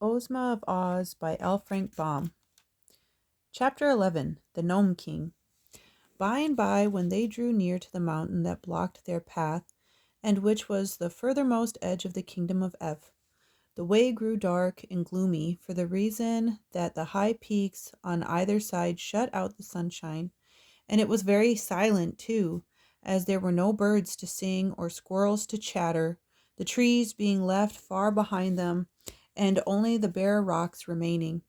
Ozma of Oz by L. Frank Baum. Chapter 11. The Gnome King. By and by, when they drew near to the mountain that blocked their path, and which was the furthermost edge of the kingdom of Ev, the way grew dark and gloomy for the reason that the high peaks on either side shut out the sunshine, and it was very silent too, as there were no birds to sing or squirrels to chatter, the trees being left far behind them, and only the bare rocks remaining.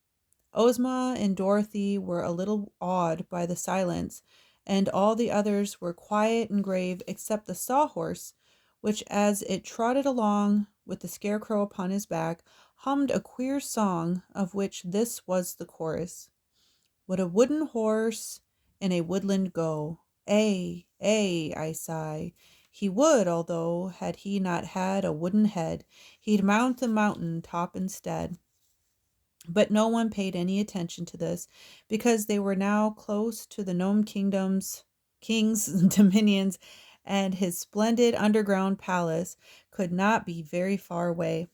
Ozma and Dorothy were a little awed by the silence, and all the others were quiet and grave except the Sawhorse, which, as it trotted along with the Scarecrow upon his back, hummed a queer song, of which this was the chorus: "Would a wooden horse in a woodland go? Ay, ay, I sigh. He would, although had he not had a wooden head, he'd mount the mountain top instead." But no one paid any attention to this, because they were now close to the Gnome King's dominions, and his splendid underground palace could not be very far away.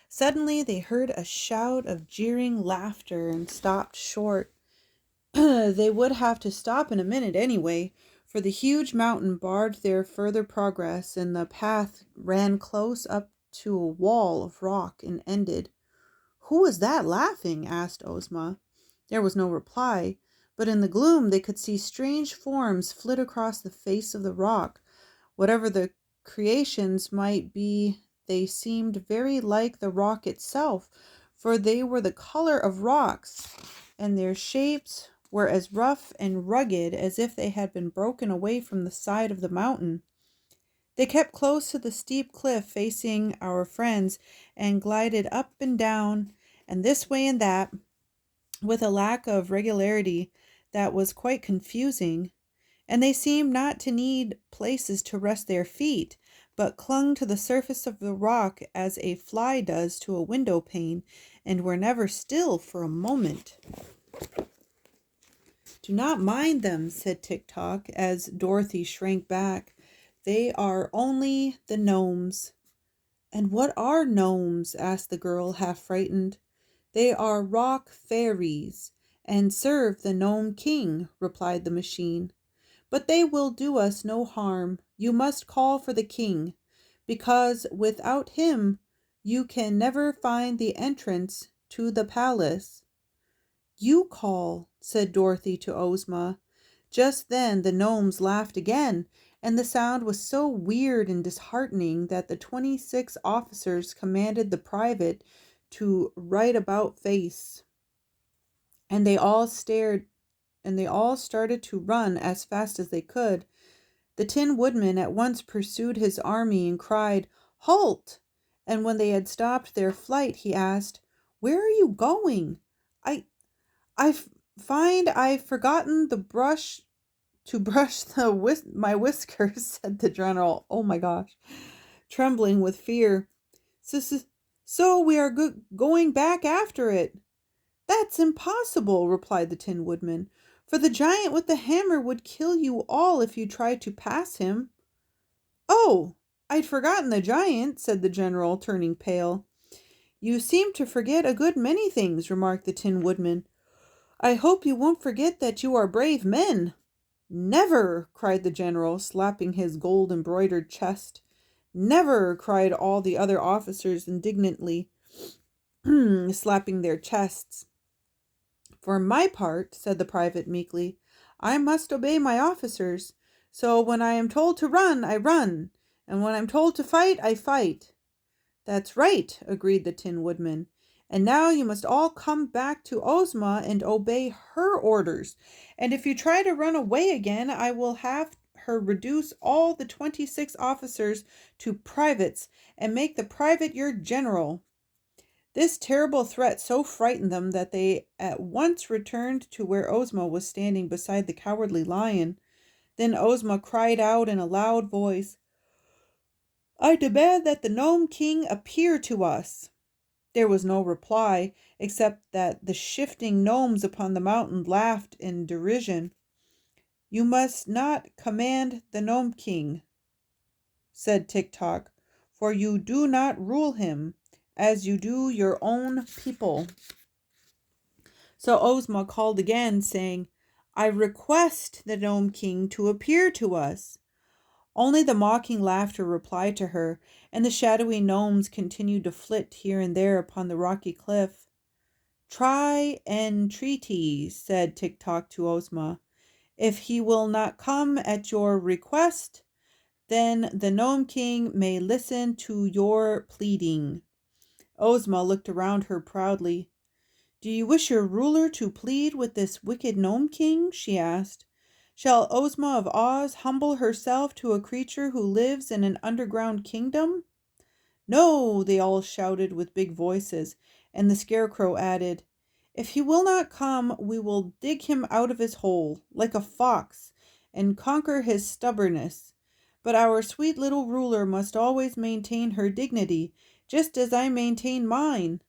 Suddenly they heard a shout of jeering laughter and stopped short. They would have to stop in a minute anyway, for the huge mountain barred their further progress, and the path ran close up to a wall of rock and ended. "Who was that laughing?" asked Ozma. There was no reply, but in the gloom they could see strange forms flit across the face of the rock. Whatever the creations might be, they seemed very like the rock itself, for they were the color of rocks, and their shapes were as rough and rugged as if they had been broken away from the side of the mountain. They kept close to the steep cliff facing our friends and glided up and down and this way and that with a lack of regularity that was quite confusing, and they seemed not to need places to rest their feet, but clung to the surface of the rock as a fly does to a window pane, and were never still for a moment. "Do not mind them," said Tik-Tok, as Dorothy shrank back. "They are only the gnomes." "And what are gnomes?" asked the girl, half frightened. "They are rock fairies, and serve the Gnome King," replied the machine. "But they will do us no harm. You must call for the king, because without him you can never find the entrance to the palace." "You call," said Dorothy to Ozma. Just then the gnomes laughed again, and the sound was so weird and disheartening that the 26 officers commanded the private to right about face, and they all started to run as fast as they could. The Tin Woodman at once pursued his army and cried, "Halt!" And when they had stopped their flight, he asked, "Where are you going?" I find I've forgotten the brush to brush my whiskers," said the general. Oh my gosh, trembling with fear. "So we are going back after it." "That's impossible," replied the Tin Woodman, "for the giant with the hammer would kill you all if you tried to pass him." "Oh, I'd forgotten the giant," said the general, turning pale. "You seem to forget a good many things," remarked the Tin Woodman. "I hope you won't forget that you are brave men." "Never!" cried the general, slapping his gold-embroidered chest. "Never!" cried all the other officers indignantly, slapping their chests. "For my part," said the private meekly, "I must obey my officers. So when I am told to run, I run, and when I'm told to fight, I fight." "That's right," agreed the Tin Woodman. "And now you must all come back to Ozma and obey her orders. And if you try to run away again, I will have her reduce all the 26 officers to privates and make the private your general." This terrible threat so frightened them that they at once returned to where Ozma was standing beside the Cowardly Lion. Then Ozma cried out in a loud voice, "I demand that the Gnome King appear to us." There was no reply, except that the shifting gnomes upon the mountain laughed in derision. "You must not command the Gnome King," said Tik-Tok, "for you do not rule him. as you do your own people." So Ozma called again, saying, "I request the Gnome King to appear to us." Only the mocking laughter replied to her, and the shadowy gnomes continued to flit here and there upon the rocky cliff. "Try entreaty," said Tik-Tok to Ozma. "If he will not come at your request, then the Gnome King may listen to your pleading." Ozma looked around her proudly. "Do you wish your ruler to plead with this wicked Gnome King?" she asked. "Shall Ozma of Oz humble herself to a creature who lives in an underground kingdom?" "No!" they all shouted with big voices, and the Scarecrow added, "If he will not come, we will dig him out of his hole, like a fox, and conquer his stubbornness. But our sweet little ruler must always maintain her dignity, just as I maintain mine."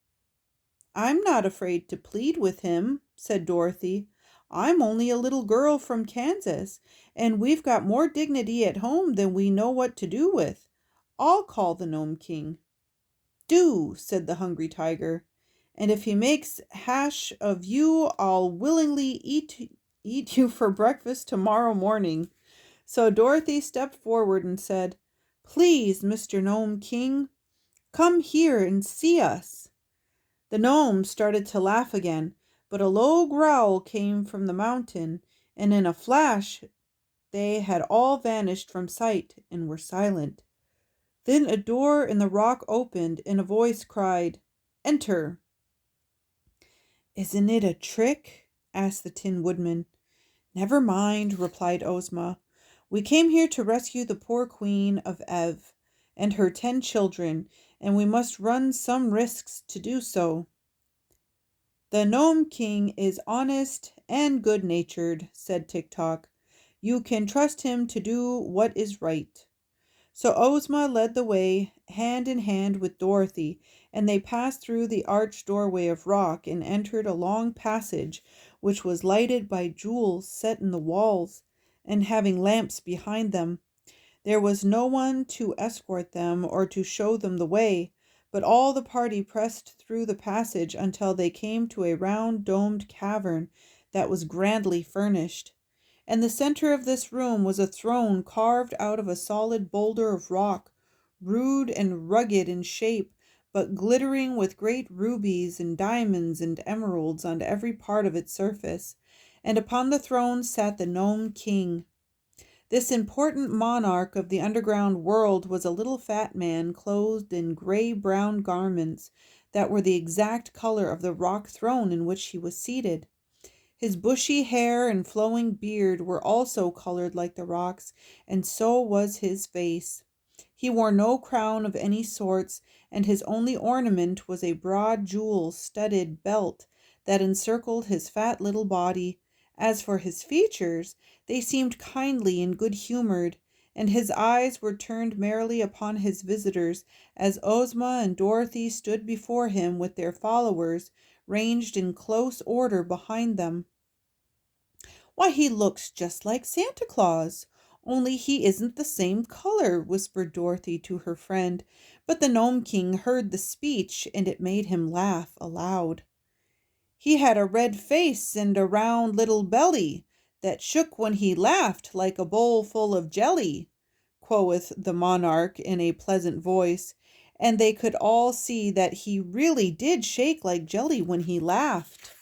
"I'm not afraid to plead with him," said Dorothy. "I'm only a little girl from Kansas, and we've got more dignity at home than we know what to do with. I'll call the Gnome King." "Do," said the Hungry Tiger, "and if he makes hash of you, I'll willingly eat you for breakfast tomorrow morning." So Dorothy stepped forward and said, "Please, Mr. Gnome King, come here and see us." The gnomes started to laugh again, but a low growl came from the mountain, and in a flash they had all vanished from sight and were silent. Then a door in the rock opened, and a voice cried, "Enter." "Isn't it a trick?" asked the Tin Woodman. "Never mind," replied Ozma. "We came here to rescue the poor Queen of Ev and her 10 children, and we must run some risks to do so." "The Gnome King is honest and good-natured," said Tik-Tok. "You can trust him to do what is right." So Ozma led the way, hand in hand with Dorothy, and they passed through the arched doorway of rock and entered a long passage which was lighted by jewels set in the walls and having lamps behind them. There was no one to escort them or to show them the way, but all the party pressed through the passage until they came to a round domed cavern that was grandly furnished. In the center of this room was a throne carved out of a solid boulder of rock, rude and rugged in shape, but glittering with great rubies and diamonds and emeralds on every part of its surface. And upon the throne sat the Gnome King. This important monarch of the underground world was a little fat man clothed in gray-brown garments that were the exact color of the rock throne in which he was seated. His bushy hair and flowing beard were also colored like the rocks, and so was his face. He wore no crown of any sorts, and his only ornament was a broad jewel-studded belt that encircled his fat little body. As for his features, they seemed kindly and good-humored, and his eyes were turned merrily upon his visitors as Ozma and Dorothy stood before him with their followers ranged in close order behind them. "Why, he looks just like Santa Claus, only he isn't the same color," whispered Dorothy to her friend, but the Gnome King heard the speech, and it made him laugh aloud. "He had a red face and a round little belly that shook when he laughed like a bowl full of jelly," quoth the monarch in a pleasant voice, and they could all see that he really did shake like jelly when he laughed.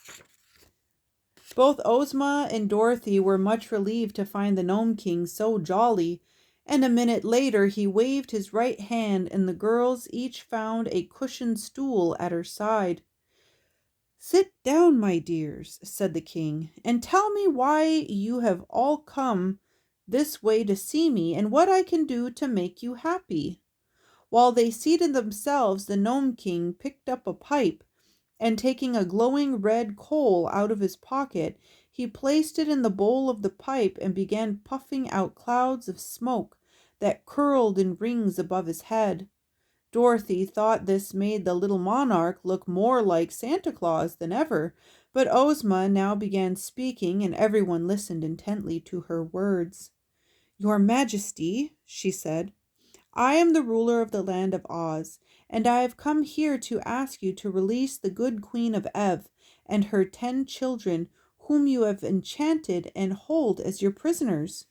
Both Ozma and Dorothy were much relieved to find the Gnome King so jolly, and a minute later he waved his right hand and the girls each found a cushioned stool at her side. "Sit down, my dears," said the king, "and tell me why you have all come this way to see me and what I can do to make you happy." While they seated themselves, the Gnome King picked up a pipe, and taking a glowing red coal out of his pocket, he placed it in the bowl of the pipe and began puffing out clouds of smoke that curled in rings above his head. Dorothy thought this made the little monarch look more like Santa Claus than ever, but Ozma now began speaking, and everyone listened intently to her words. "Your Majesty," she said, I am the ruler of the land of Oz, and I have come here to ask you to release the good Queen of Ev and her 10 children, whom you have enchanted, and hold as your prisoners."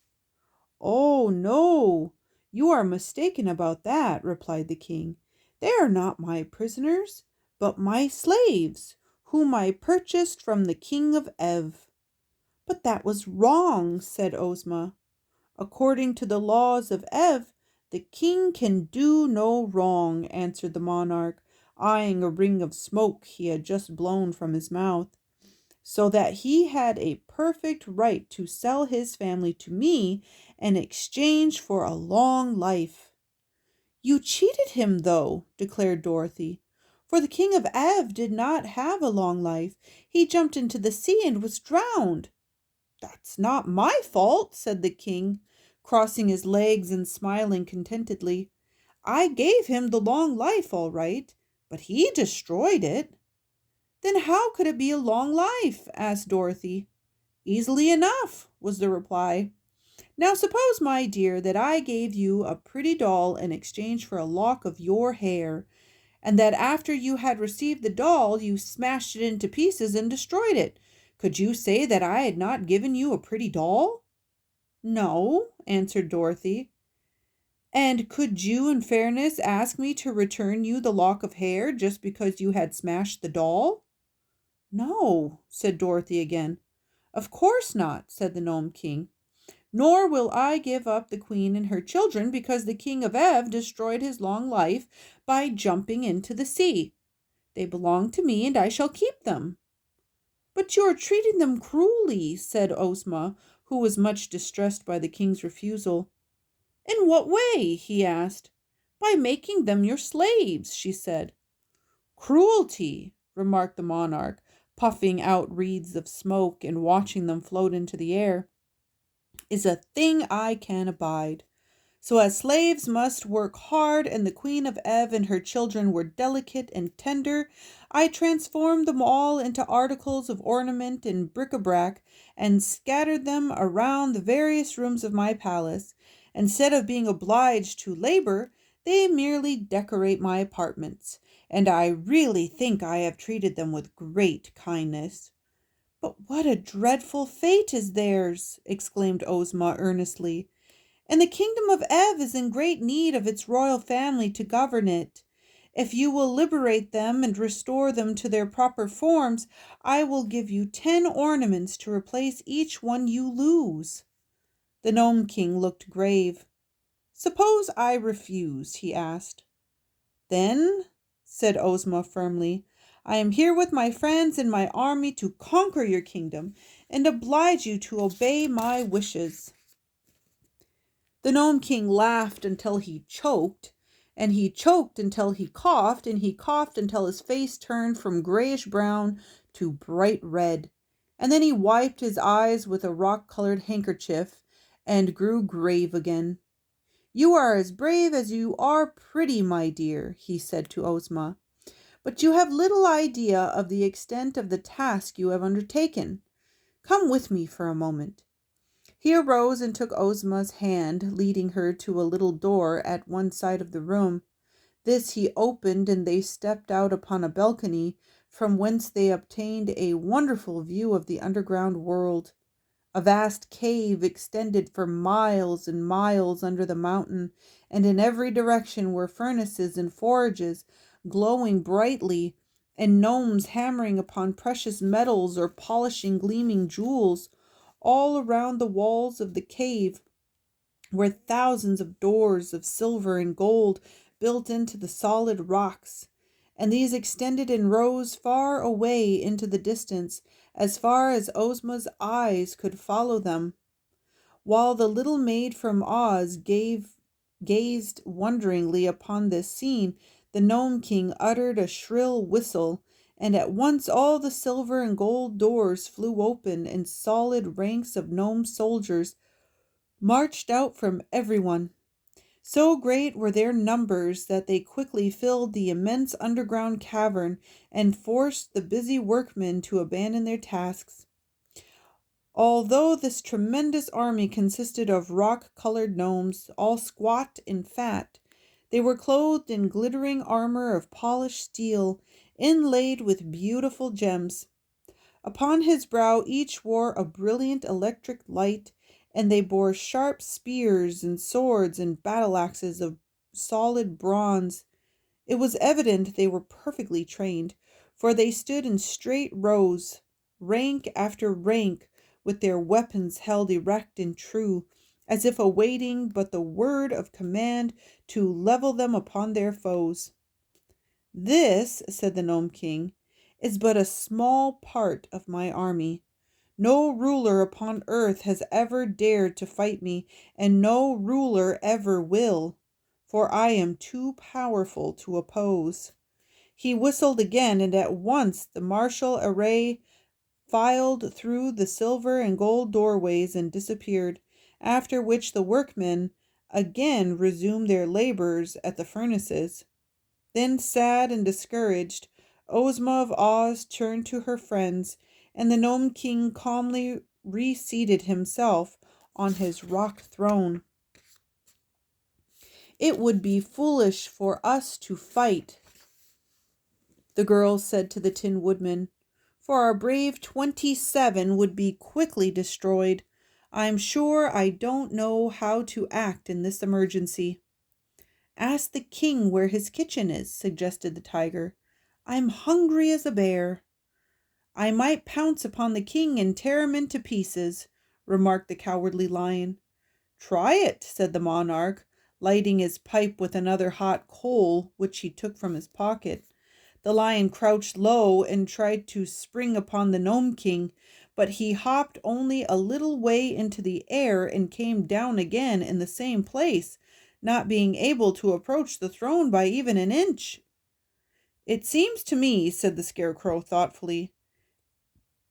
"Oh, no, you are mistaken about that," replied the king. "They are not my prisoners, but my slaves, whom I purchased from the king of Ev." "But that was wrong," said Ozma. "According to the laws of Ev, the king can do no wrong," answered the monarch, eyeing a ring of smoke he had just blown from his mouth. "So that he had a perfect right to sell his family to me in exchange for a long life." "You cheated him, though," declared Dorothy. "For the king of Ev did not have a long life. He jumped into the sea and was drowned." "That's not my fault," said the king, crossing his legs and smiling contentedly. "I gave him the long life, all right, but he destroyed it." "Then how could it be a long life?" asked Dorothy. "Easily enough," was the reply. "Now suppose, my dear, that I gave you a pretty doll in exchange for a lock of your hair, and that after you had received the doll you smashed it into pieces and destroyed it. Could you say that I had not given you a pretty doll?" "No," answered Dorothy. "And could you in fairness ask me to return you the lock of hair just because you had smashed the doll?" "No," said Dorothy again. "Of course not," said the Gnome King. "Nor will I give up the queen and her children because the king of Ev destroyed his long life by jumping into the sea. They belong to me and I shall keep them." "But you are treating them cruelly," said Ozma, who was much distressed by the king's refusal. "In what way?" he asked. "By making them your slaves," she said. "Cruelty," remarked the monarch, puffing out wreaths of smoke and watching them float into the air, "is a thing I can abide. So as slaves must work hard, and the Queen of Ev and her children were delicate and tender, I transformed them all into articles of ornament and bric-a-brac and scattered them around the various rooms of my palace. Instead of being obliged to labor, they merely decorate my apartments, and I really think I have treated them with great kindness." "But what a dreadful fate is theirs!" exclaimed Ozma earnestly. "And the kingdom of Ev is in great need of its royal family to govern it. If you will liberate them and restore them to their proper forms, I will give you 10 ornaments to replace each one you lose." The Gnome King looked grave. "Suppose I refuse?" he asked. "Then," said Ozma firmly, "I am here with my friends and my army to conquer your kingdom and oblige you to obey my wishes." The Gnome King laughed until he choked, and he choked until he coughed, and he coughed until his face turned from grayish brown to bright red. And then he wiped his eyes with a rock-colored handkerchief and grew grave again. "You are as brave as you are pretty, my dear," he said to Ozma. "But you have little idea of the extent of the task you have undertaken. Come with me for a moment." He arose and took Ozma's hand, leading her to a little door at one side of the room. This he opened, and they stepped out upon a balcony, from whence they obtained a wonderful view of the underground world. A vast cave extended for miles and miles under the mountain, and in every direction were furnaces and forges glowing brightly, and gnomes hammering upon precious metals or polishing gleaming jewels. All around the walls of the cave were thousands of doors of silver and gold built into the solid rocks, and these extended in rows far away into the distance, as far as Ozma's eyes could follow them. While the little maid from Oz gazed wonderingly upon this scene, the Gnome King uttered a shrill whistle, and at once all the silver and gold doors flew open, and solid ranks of gnome soldiers marched out from everyone. So great were their numbers that they quickly filled the immense underground cavern and forced the busy workmen to abandon their tasks. Although this tremendous army consisted of rock-colored gnomes, all squat and fat, They were clothed in glittering armor of polished steel, inlaid with beautiful gems. Upon his brow each wore a brilliant electric light, and they bore sharp spears and swords and battle axes of solid bronze. It was evident they were perfectly trained, for they stood in straight rows, rank after rank, with their weapons held erect and true, as if awaiting but the word of command to level them upon their foes. "This," said the Gnome King, "is but a small part of my army. No ruler upon earth has ever dared to fight me, and no ruler ever will, for I am too powerful to oppose." He whistled again, and at once the martial array filed through the silver and gold doorways and disappeared, after which the workmen again resumed their labors at the furnaces. Then, sad and discouraged, Ozma of Oz turned to her friends, and the Gnome King calmly reseated himself on his rock throne. "It would be foolish for us to fight," the girls said to the Tin Woodman, "for our brave 27 would be quickly destroyed. I'm sure I don't know how to act in this emergency." "Ask the king where his kitchen is," suggested the tiger. "I'm hungry as a bear." "I might pounce upon the king and tear him into pieces," remarked the cowardly lion. "Try it," said the monarch, lighting his pipe with another hot coal which he took from his pocket. The lion crouched low and tried to spring upon the Gnome King, but he hopped only a little way into the air and came down again in the same place, not being able to approach the throne by even an inch. "It seems to me," said the Scarecrow thoughtfully,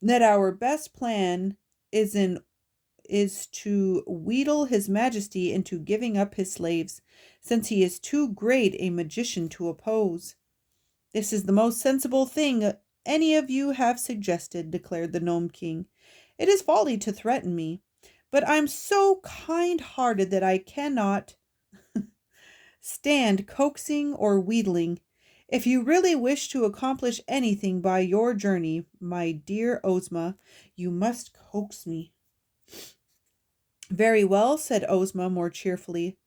"that our best plan is to wheedle His Majesty into giving up his slaves, since he is too great a magician to oppose." "This is the most sensible thing any of you have suggested," declared the Gnome King. "It is folly to threaten me, but I'm so kind-hearted that I cannot stand coaxing or wheedling. If you really wish to accomplish anything by your journey, my dear Ozma, you must coax me." "Very well," said Ozma more cheerfully.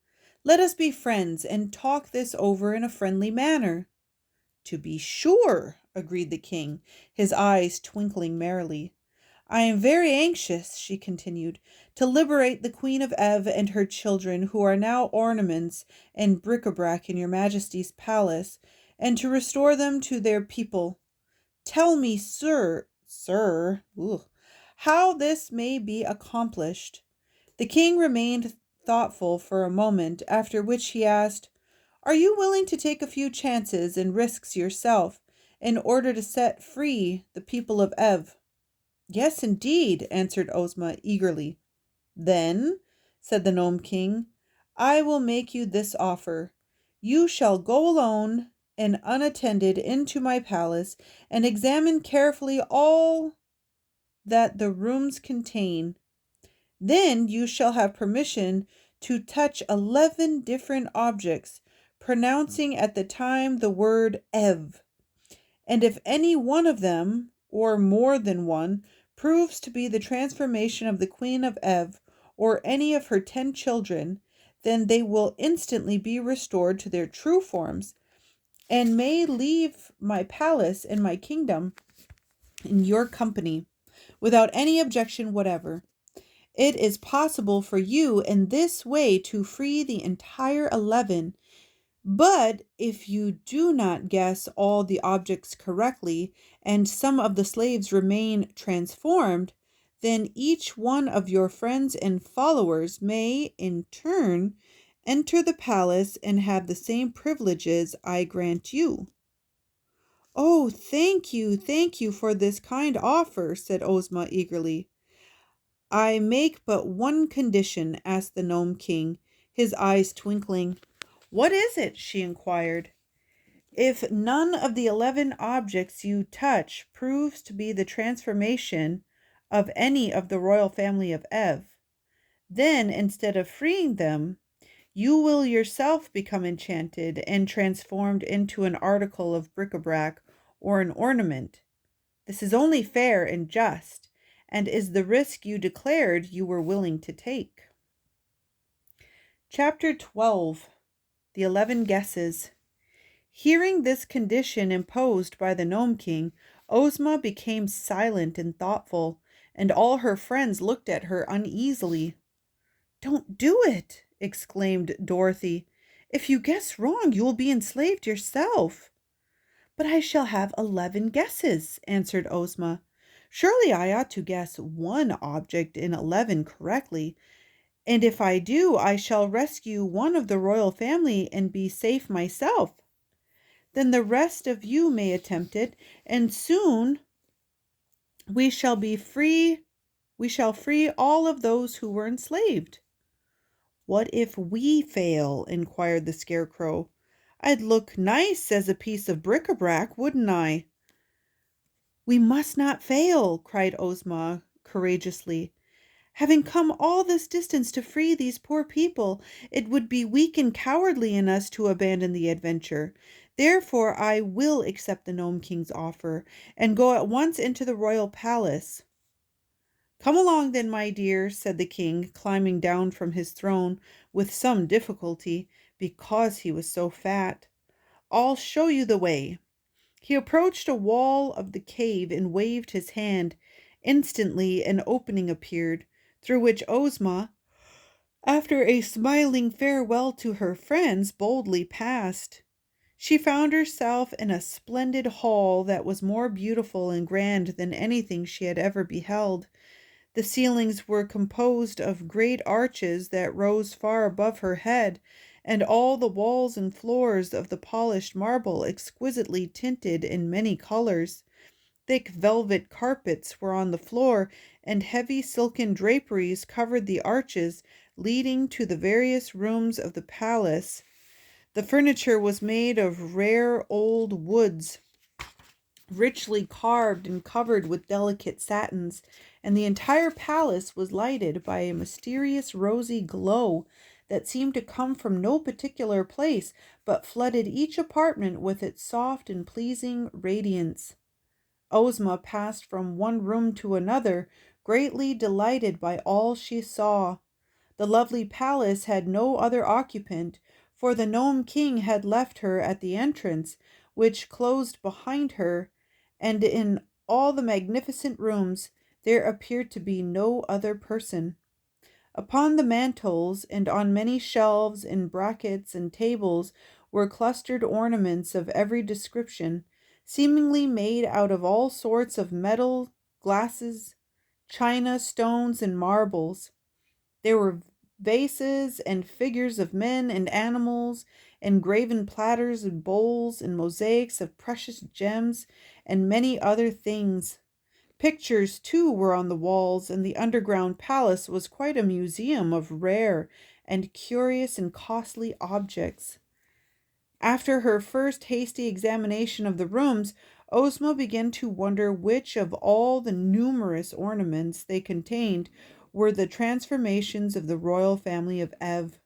"Let us be friends and talk this over in a friendly manner." "To be sure," agreed the king, his eyes twinkling merrily. "I am very anxious," she continued, "to liberate the Queen of Ev and her children, who are now ornaments and bric-a-brac in your Majesty's palace, and to restore them to their people. Tell me, sir, how this may be accomplished." The king remained thoughtful for a moment, after which he asked, "Are you willing to take a few chances and risks yourself in order to set free the people of Ev?" "Yes, indeed," answered Ozma eagerly. "Then," said the Gnome King, "I will make you this offer. You shall go alone and unattended into my palace and examine carefully all that the rooms contain. Then you shall have permission to touch 11 different objects, pronouncing at the time the word Ev. And if any one of them, or more than one, proves to be the transformation of the Queen of Ev, or any of her 10 children, then they will instantly be restored to their true forms, and may leave my palace and my kingdom in your company, without any objection whatever. It is possible for you in this way to free the entire 11. But if you do not guess all the objects correctly, and some of the slaves remain transformed, then each one of your friends and followers may, in turn, enter the palace and have the same privileges I grant you." "Oh, thank you for this kind offer," said Ozma eagerly. "I make but one condition," asked the Gnome King, his eyes twinkling. "What is it?" she inquired. "If none of the 11 objects you touch proves to be the transformation of any of the royal family of Ev, then instead of freeing them, You will yourself become enchanted and transformed into an article of bric-a-brac or an ornament. This is only fair and just, and is the risk you declared you were willing to take. Chapter 12. The 11 Guesses. Hearing this condition imposed by the Gnome King, Ozma became silent and thoughtful, and all her friends looked at her uneasily. "Don't do it!" exclaimed Dorothy. "If you guess wrong, you will be enslaved yourself." "But I shall have 11 guesses," answered Ozma. "Surely I ought to guess one object in 11 correctly, and if I do, I shall rescue one of the royal family and be safe myself. Then the rest of you may attempt it, and soon we shall be free. We shall free all of those who were enslaved." "What if we fail?" inquired the Scarecrow. "I'd look nice as a piece of bric-a-brac, wouldn't I?" "We must not fail," cried Ozma courageously. "Having come all this distance to free these poor people, it would be weak and cowardly in us to abandon the adventure. Therefore I will accept the Gnome King's offer and go at once into the royal palace." "Come along then, my dear," said the king, climbing down from his throne with some difficulty, because he was so fat. "I'll show you the way." He approached a wall of the cave and waved his hand. Instantly an opening appeared, through which Ozma, after a smiling farewell to her friends, boldly passed. She found herself in a splendid hall that was more beautiful and grand than anything she had ever beheld. The ceilings were composed of great arches that rose far above her head, and all the walls and floors of the polished marble exquisitely tinted in many colors. Thick velvet carpets were on the floor, and heavy silken draperies covered the arches leading to the various rooms of the palace. The furniture was made of rare old woods, richly carved and covered with delicate satins, and the entire palace was lighted by a mysterious rosy glow that seemed to come from no particular place, but flooded each apartment with its soft and pleasing radiance. Ozma passed from one room to another, greatly delighted by all she saw. The lovely palace had no other occupant, for the Gnome King had left her at the entrance, which closed behind her, and in all the magnificent rooms there appeared to be no other person. Upon the mantels and on many shelves and brackets and tables were clustered ornaments of every description, seemingly made out of all sorts of metal, glasses, china, stones, and marbles. There were vases and figures of men and animals, and graven platters and bowls, and mosaics of precious gems, and many other things. Pictures, too, were on the walls, and the underground palace was quite a museum of rare and curious and costly objects. After her first hasty examination of the rooms, Ozma began to wonder which of all the numerous ornaments they contained were the transformations of the royal family of Ev.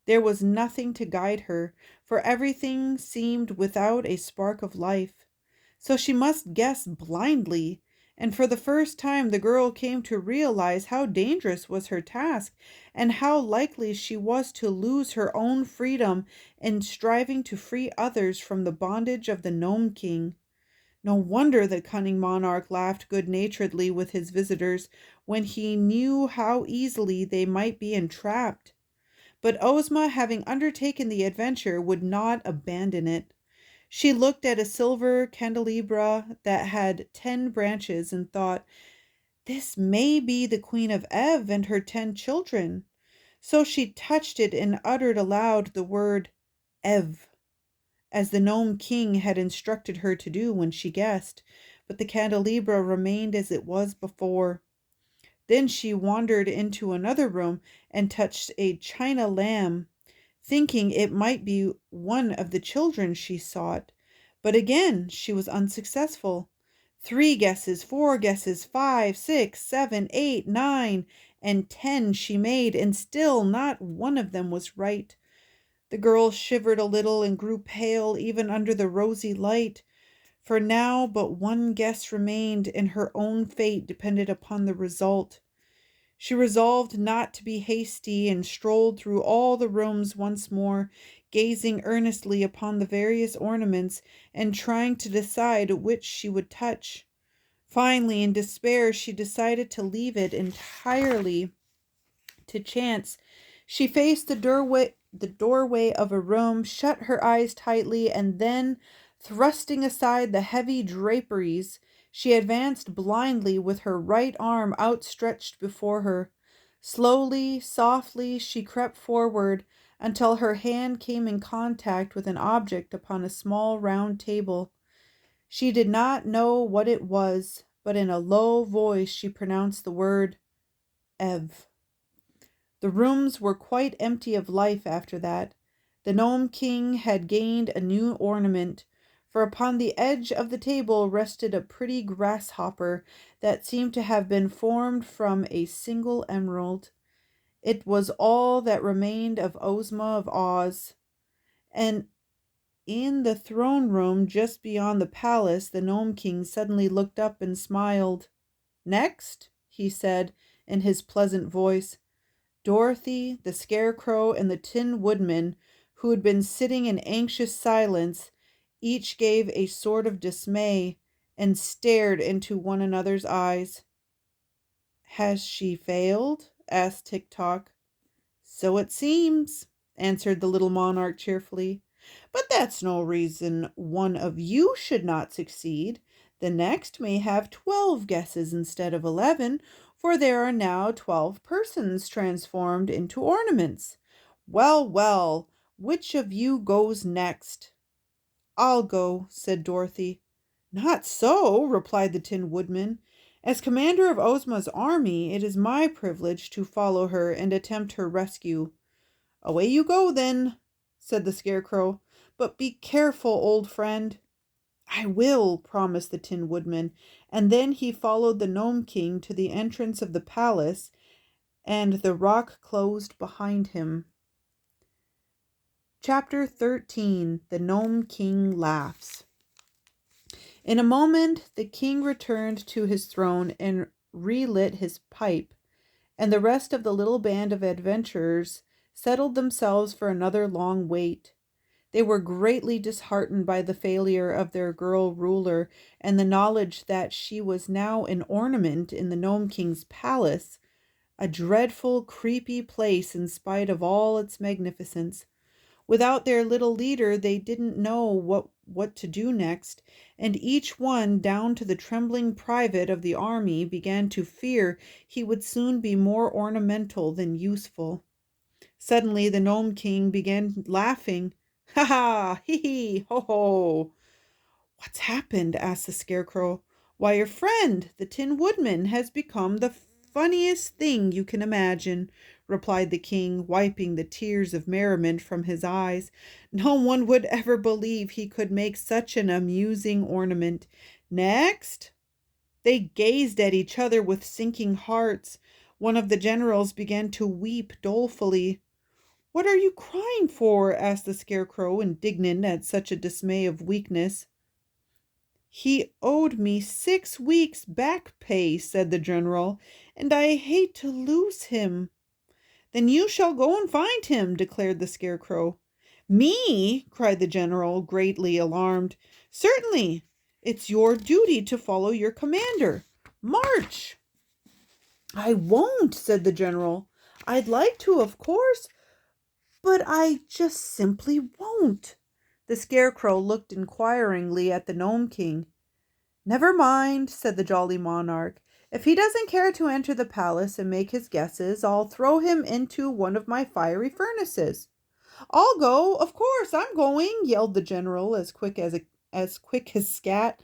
There was nothing to guide her, for everything seemed without a spark of life. So she must guess blindly, and for the first time the girl came to realize how dangerous was her task, and how likely she was to lose her own freedom in striving to free others from the bondage of the Gnome King. No wonder the cunning monarch laughed good-naturedly with his visitors when he knew how easily they might be entrapped. But Ozma, having undertaken the adventure, would not abandon it. She looked at a silver candelabra that had 10 branches and thought, "This may be the Queen of Ev and her 10 children." So she touched it and uttered aloud the word Ev, as the Gnome King had instructed her to do when she guessed, but the candelabra remained as it was before. Then she wandered into another room and touched a china lamb, thinking it might be one of the children she sought, but again she was unsuccessful. 3 guesses, 4 guesses, 5, 6, 7, 8, 9, and 10 she made, and still not one of them was right. The girl shivered a little and grew pale even under the rosy light, for now but one guess remained, and her own fate depended upon the result. She resolved not to be hasty, and strolled through all the rooms once more, gazing earnestly upon the various ornaments, and trying to decide which she would touch. Finally, in despair, she decided to leave it entirely to chance. She faced the doorway of a room, shut her eyes tightly, and then, thrusting aside the heavy draperies, she advanced blindly with her right arm outstretched before her. Slowly, softly, she crept forward until her hand came in contact with an object upon a small round table. She did not know what it was, but in a low voice she pronounced the word Ev. The rooms were quite empty of life after that. The Gnome King had gained a new ornament, for upon the edge of the table rested a pretty grasshopper that seemed to have been formed from a single emerald. It was all that remained of Ozma of Oz, and in the throne room just beyond the palace, the Gnome King suddenly looked up and smiled. "Next," he said in his pleasant voice. Dorothy, the Scarecrow, and the Tin Woodman, who had been sitting in anxious silence, each gave a sort of dismay and stared into one another's eyes. "Has she failed?" asked Tik-Tok. "So it seems," answered the little monarch cheerfully. "But that's no reason one of you should not succeed. The next may have 12 guesses instead of 11, for there are now 12 persons transformed into ornaments. Well, well, which of you goes next?" "I'll go," said Dorothy. "Not so," replied the Tin Woodman. "As commander of Ozma's army, it is my privilege to follow her and attempt her rescue." "Away you go, then," said the Scarecrow. "But be careful, old friend." "I will," promised the Tin Woodman, and then he followed the Gnome King to the entrance of the palace, and the rock closed behind him. Chapter 13. The Gnome King Laughs. In a moment the king returned to his throne and relit his pipe, and the rest of the little band of adventurers settled themselves for another long wait. They were greatly disheartened by the failure of their girl ruler and the knowledge that she was now an ornament in the Gnome King's palace, a dreadful, creepy place in spite of all its magnificence. Without their little leader, they didn't know what to do next, and each one, down to the trembling private of the army, began to fear he would soon be more ornamental than useful. Suddenly the Gnome King began laughing. "Ha ha! Hee hee! Ho ho!" "What's happened?" asked the Scarecrow. "Why, your friend, the Tin Woodman, has become the funniest thing you can imagine," replied the king, wiping the tears of merriment from his eyes. "No one would ever believe he could make such an amusing ornament. Next!" They gazed at each other with sinking hearts. One of the generals began to weep dolefully. "What are you crying for?" asked the Scarecrow, indignant at such a display of weakness. "He owed me 6 weeks' back pay," said the general, "and I hate to lose him." "Then you shall go and find him," declared the Scarecrow. "Me?" cried the general, greatly alarmed. "Certainly. It's your duty to follow your commander. March!" "I won't," said the general. "I'd like to, of course, but I just simply won't." The Scarecrow looked inquiringly at the Gnome King. "Never mind," said the jolly monarch. "If he doesn't care to enter the palace and make his guesses, I'll throw him into one of my fiery furnaces." "I'll go, of course, I'm going," yelled the general as quick as scat.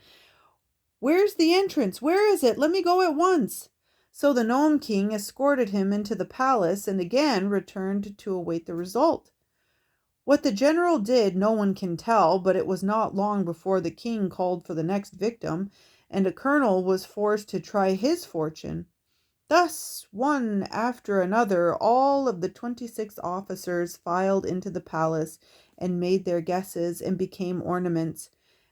"Where's the entrance? Where is it? Let me go at once." So the Gnome King escorted him into the palace and again returned to await the result. What the general did no one can tell, but it was not long before the king called for the next victim, and a colonel was forced to try his fortune. Thus, one after another, all of the 26 officers filed into the palace and made their guesses and became ornaments.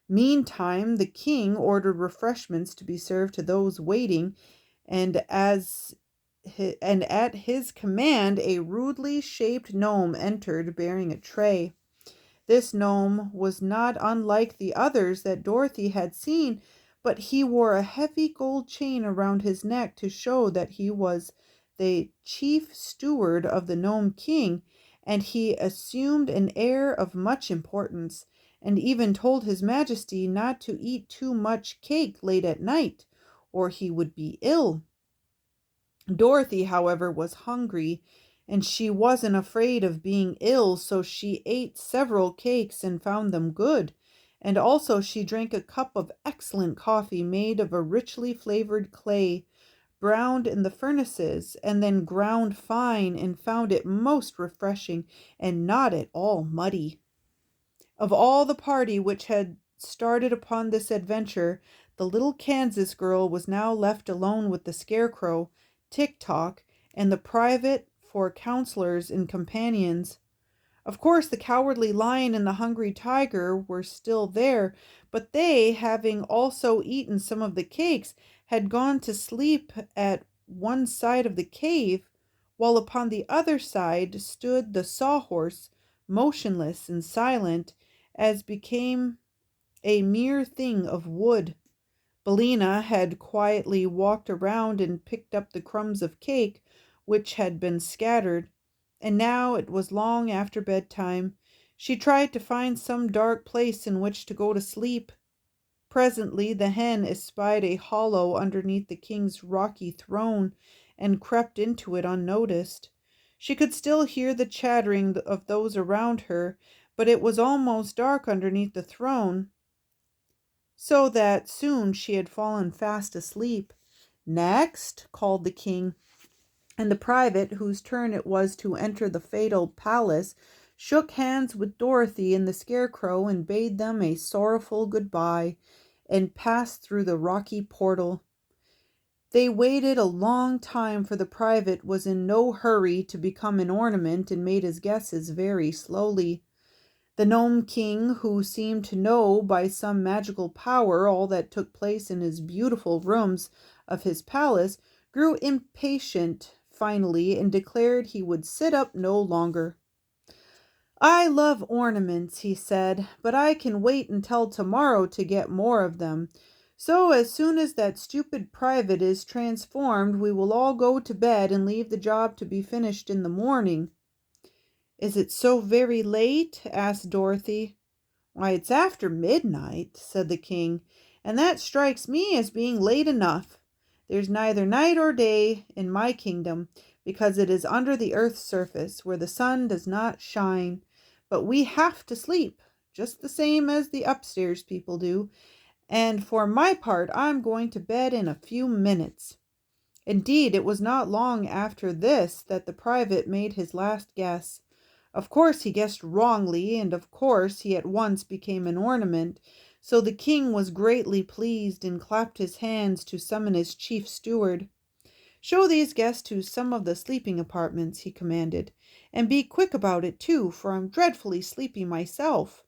Meantime, the king ordered refreshments to be served to those waiting, and and at his command a rudely shaped gnome entered bearing a tray. This gnome was not unlike the others that Dorothy had seen, but he wore a heavy gold chain around his neck to show that he was the chief steward of the Gnome King, and he assumed an air of much importance, and even told His Majesty not to eat too much cake late at night, or he would be ill. Dorothy, however, was hungry, and she wasn't afraid of being ill, so she ate several cakes and found them good. And also she drank a cup of excellent coffee made of a richly flavored clay, browned in the furnaces, and then ground fine, and found it most refreshing and not at all muddy. Of all the party which had started upon this adventure, the little Kansas girl was now left alone with the Scarecrow, Tik-Tok, and the private for counselors and companions. Of course, the Cowardly Lion and the Hungry Tiger were still there, but they, having also eaten some of the cakes, had gone to sleep at one side of the cave, while upon the other side stood the Sawhorse, motionless and silent, as became a mere thing of wood. Billina had quietly walked around and picked up the crumbs of cake which had been scattered, and now it was long after bedtime. She tried to find some dark place in which to go to sleep. Presently the hen espied a hollow underneath the king's rocky throne, and crept into it unnoticed. She could still hear the chattering of those around her, but it was almost dark underneath the throne, so that soon she had fallen fast asleep. "Next," called the king, and the private, whose turn it was to enter the fatal palace, shook hands with Dorothy and the Scarecrow and bade them a sorrowful goodbye, and passed through the rocky portal. They waited a long time, for the private was in no hurry to become an ornament and made his guesses very slowly. The Gnome King, who seemed to know by some magical power all that took place in his beautiful rooms of his palace, grew impatient finally and declared he would sit up no longer. "I love ornaments," he said, "but I can wait until tomorrow to get more of them. So as soon as that stupid private is transformed, we will all go to bed and leave the job to be finished in the morning." "Is it so very late?" asked Dorothy. "Why, it's after midnight," said the king, "and that strikes me as being late enough. There's neither night or day in my kingdom, because it is under the earth's surface, where the sun does not shine. But we have to sleep, just the same as the upstairs people do, and for my part I'm going to bed in a few minutes." Indeed, it was not long after this that the private made his last guess. Of course he guessed wrongly, and of course he at once became an ornament, so the king was greatly pleased and clapped his hands to summon his chief steward. "Show these guests to some of the sleeping apartments," he commanded, "and be quick about it too, for I'm dreadfully sleepy myself."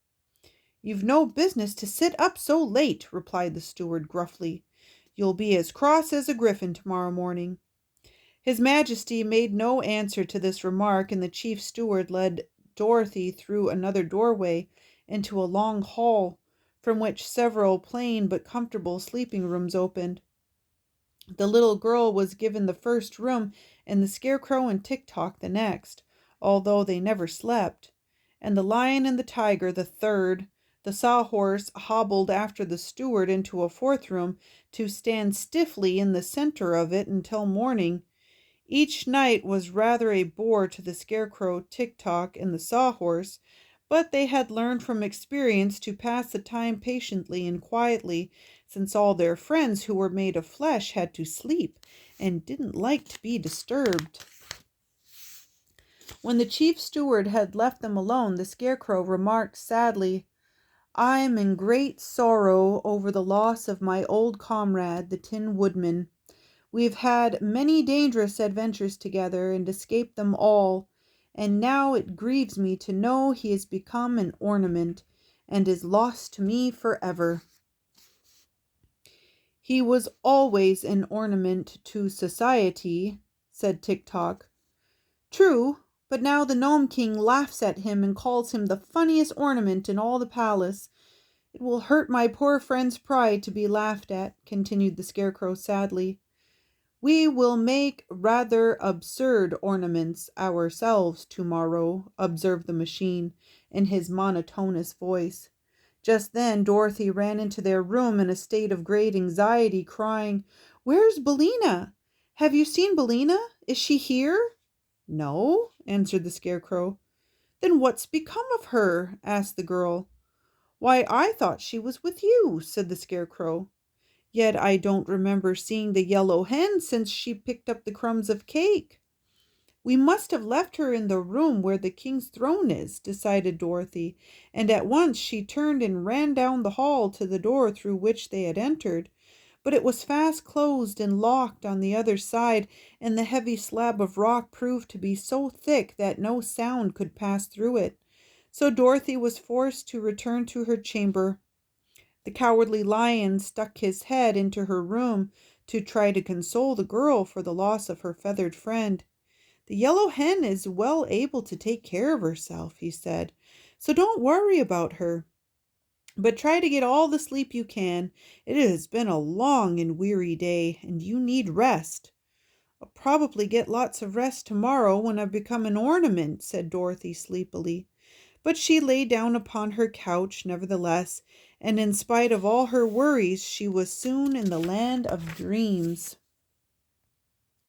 "You've no business to sit up so late," replied the steward gruffly. "You'll be as cross as a griffin tomorrow morning." His Majesty made no answer to this remark, and the chief steward led Dorothy through another doorway into a long hall, from which several plain but comfortable sleeping rooms opened. The little girl was given the first room, and the Scarecrow and Tik-Tok the next, although they never slept, and the Lion and the Tiger the third. The Sawhorse hobbled after the steward into a fourth room, to stand stiffly in the center of it until morning. Each night was rather a bore to the Scarecrow, Tik-Tok, and the Sawhorse, but they had learned from experience to pass the time patiently and quietly, since all their friends who were made of flesh had to sleep and didn't like to be disturbed. When the chief steward had left them alone, the Scarecrow remarked sadly, "I am in great sorrow over the loss of my old comrade, the Tin Woodman. We've had many dangerous adventures together and escaped them all, and now it grieves me to know he has become an ornament and is lost to me forever." "He was always an ornament to society," said Tik Tok. "True, but now the Gnome King laughs at him and calls him the funniest ornament in all the palace. It will hurt my poor friend's pride to be laughed at," continued the Scarecrow sadly. "We will make rather absurd ornaments ourselves tomorrow," observed the machine in his monotonous voice. Just then Dorothy ran into their room in a state of great anxiety, crying, "Where's Billina? Have you seen Billina? Is she here?" "No," answered the Scarecrow. "Then what's become of her?" asked the girl. "Why, I thought she was with you," said the Scarecrow. "Yet I don't remember seeing the yellow hen since she picked up the crumbs of cake." "We must have left her in the room where the king's throne is," decided Dorothy, and at once she turned and ran down the hall to the door through which they had entered. But it was fast closed and locked on the other side, and the heavy slab of rock proved to be so thick that no sound could pass through it. So Dorothy was forced to return to her chamber. The Cowardly Lion stuck his head into her room to try to console the girl for the loss of her feathered friend. "The yellow hen is well able to take care of herself," he said, "so don't worry about her. But try to get all the sleep you can. It has been a long and weary day, and you need rest." "I'll probably get lots of rest tomorrow when I become an ornament," said Dorothy sleepily. But she lay down upon her couch nevertheless, and in spite of all her worries, she was soon in the land of dreams.